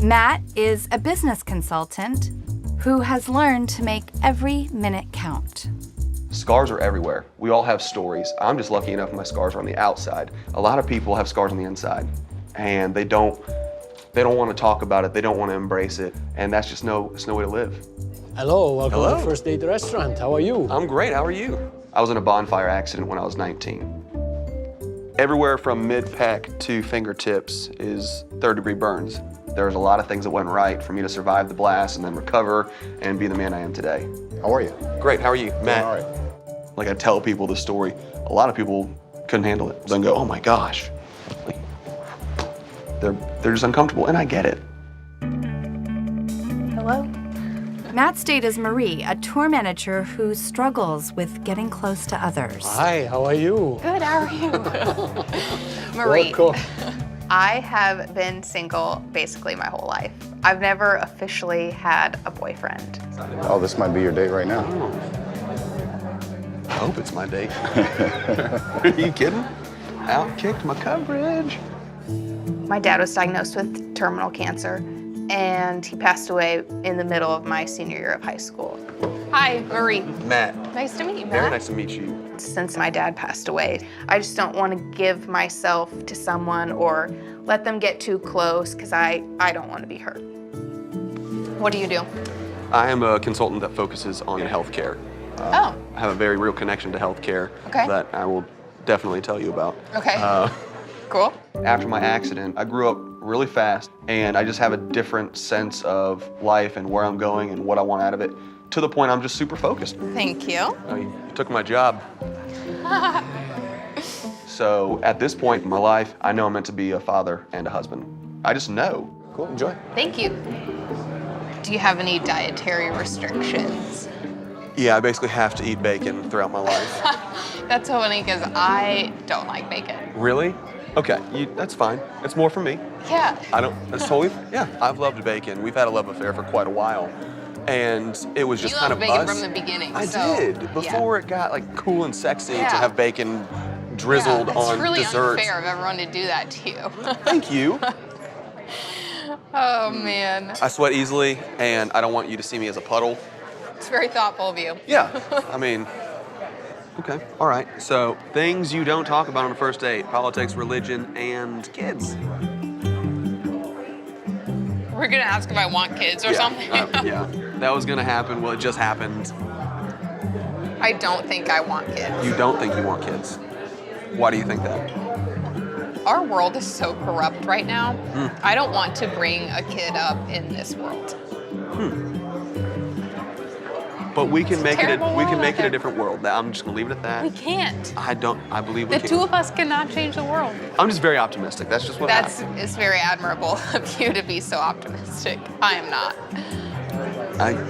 Matt is a business consultant who has learned to make every minute count. Scars are everywhere. We all have stories. I'm just lucky enough my scars are on the outside. A lot of people have scars on the inside, and they don't want to talk about it. They don't want to embrace it, and that's just no way to live. Hello, welcome Hello. to First Date Restaurant. How are you? I'm great, how are you? I was in a Bonfire accident when I was 19. Everywhere from mid-pec to fingertips is third-degree burns. There was a lot of things that went right for me to survive the blast and then recover and be the man I am today. How are you? Great, how are you? Matt. All right. Like I tell people the story, a lot of people couldn't handle it. Then go, oh my gosh. Like, they're just uncomfortable, and I get it. Hello? Matt's date is Marie, a tour manager who struggles with getting close to others. Hi, how are you? Good, how are you? Marie, Welcome. I have been single basically my whole life. I've never officially had a boyfriend. Oh, this might be your date right now. I hope it's my date. Are you kidding? Outkicked my coverage. My dad was diagnosed with terminal cancer, and he passed away in the middle of my senior year of high school. Hi, Marie. Matt. Nice to meet you, Matt. Very nice to meet you. Since my dad passed away, I just don't want to give myself to someone or let them get too close because I don't want to be hurt. What do you do? I am a consultant that focuses on healthcare. Oh. I have a very real connection to healthcare Okay. that I will definitely tell you about. Okay. Cool. After my accident, I grew up really fast, and I just have a different sense of life and where I'm going and what I want out of it, to the point I'm just super focused. Thank you. You took my job. So at this point in my life, I know I'm meant to be a father and a husband. I just know. Cool, enjoy. Thank you. Do you have any dietary restrictions? Yeah, I basically have to eat bacon throughout my life. That's so funny because I don't like bacon. Really? Okay, that's fine. It's more for me. Yeah. That's totally, yeah, I've loved bacon. We've had a love affair for quite a while. And it was just You kind loved of bacon us. from the beginning. I so, did, before it got like cool and sexy to Yeah. have bacon drizzled It's on really desserts. unfair of everyone to do that to you. Thank you. Oh man, I sweat easily, and I don't want you to see me as a puddle. it's very thoughtful of you. Yeah, I mean, okay, all right. So things you don't talk about on a first date: politics, religion, and kids. We're gonna ask if I want kids or something. Yeah, that was gonna happen. Well, it just happened. I don't think I want kids. You don't think you want kids. Why do you think that? Our world is so corrupt right now. I don't want to bring a kid up in this world. But we can make it. terrible We can world make out it a there. different world. I'm just gonna leave it at that. We can't. I believe we The can. two of us cannot change the world. I'm just very optimistic. That's just what happened. It's very admirable of you to be so optimistic. I am not.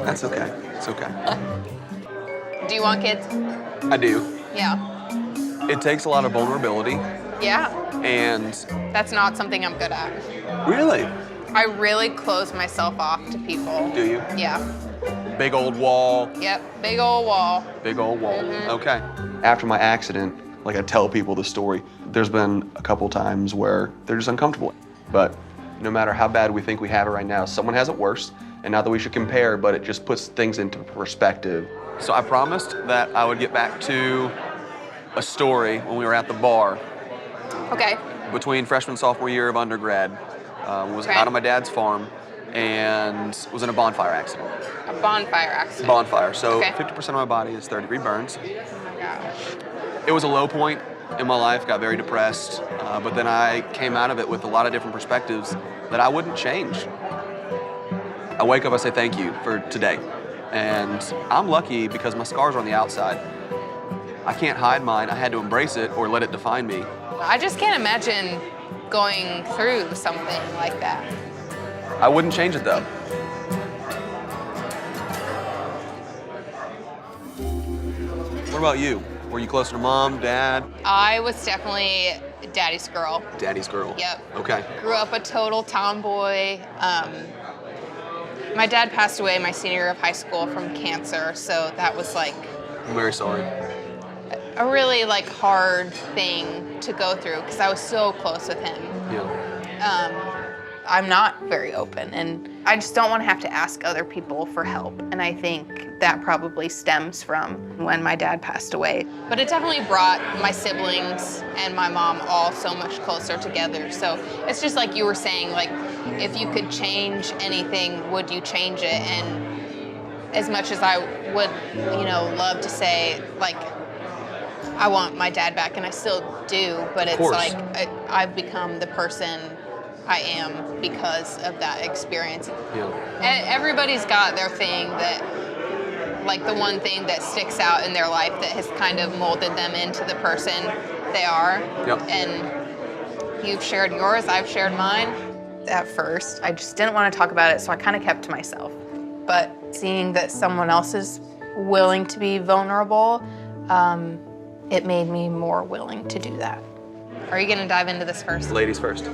That's okay. It's okay. Do you want kids? I do. Yeah. It takes a lot of vulnerability, Yeah. and That's not something I'm good at. really, I really close myself off to people. do you? Yeah. Big old wall. Yep. Big old wall. Big old wall. Mm-hmm. Okay. After my accident, like I tell people the story, there's been a couple times where they're just uncomfortable. But no matter how bad we think we have it right now, someone has it worse. And not that we should compare, but it just puts things into perspective. So I promised that I would get back to a story when we were at the bar Okay. between freshman and sophomore year of undergrad. Was Okay. out on my dad's farm and was in a bonfire accident. A bonfire accident. Bonfire. So Okay. 50% of my body is third-degree burns. Oh my gosh. It was a low point in my life, got very depressed, but then I came out of it with a lot of different perspectives that I wouldn't change. I wake up, I say thank you for today. And I'm lucky because my scars are on the outside. I can't hide mine, I had to embrace it or let it define me. I just can't imagine going through something like that. I wouldn't change it though. What about you? Were you closer to mom, dad, I was definitely daddy's girl. daddy's girl? Yep. Okay. Grew up a total tomboy. My dad passed away my senior year of high school from cancer, so that was like I'm very sorry. a really like hard thing to go through because I was so close with him. Yeah. I'm not very open, and I just don't want to have to ask other people for help. And I think that probably stems from when my dad passed away. But it definitely brought my siblings and my mom all so much closer together. So it's just like you were saying, like, if you could change anything, would you change it? And as much as I would, you know, love to say, like, I want my dad back, and I still do, but it's like I've become the person I am because of that experience. Yeah. Everybody's got their thing that, like the one thing that sticks out in their life that has kind of molded them into the person they are. Yep. And you've shared yours, I've shared mine. At first, I just didn't want to talk about it, so I kind of kept to myself. But seeing that someone else is willing to be vulnerable, it made me more willing to do that. Are you gonna dive into this first? Ladies first.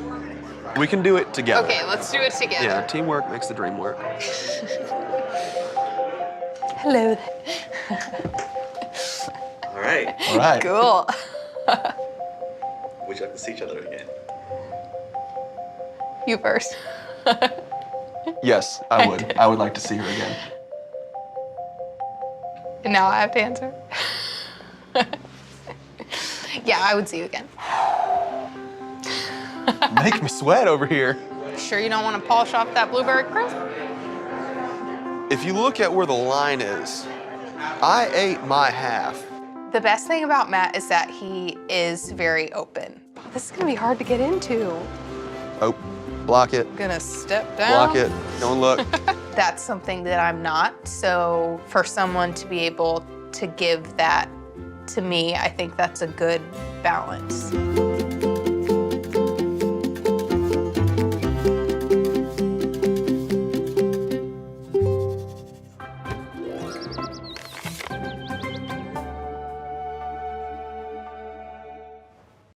We can do it together. Okay, let's do it together. Yeah, teamwork makes the dream work. Hello. All right. All right. Cool. Would you like to see each other again? You first. Yes, I would. I would like to see her again. And now I have to answer. Yeah, I would see you again. Make me sweat over here. Sure you don't want to polish off that blueberry crisp? If you look at where the line is, I ate my half. The best thing about Matt is that he is very open. Oh, this is gonna be hard to get into. Oh, block it. Gonna step down. Block it. Don't look. That's something that I'm not. So for someone to be able to give that to me, I think that's a good balance.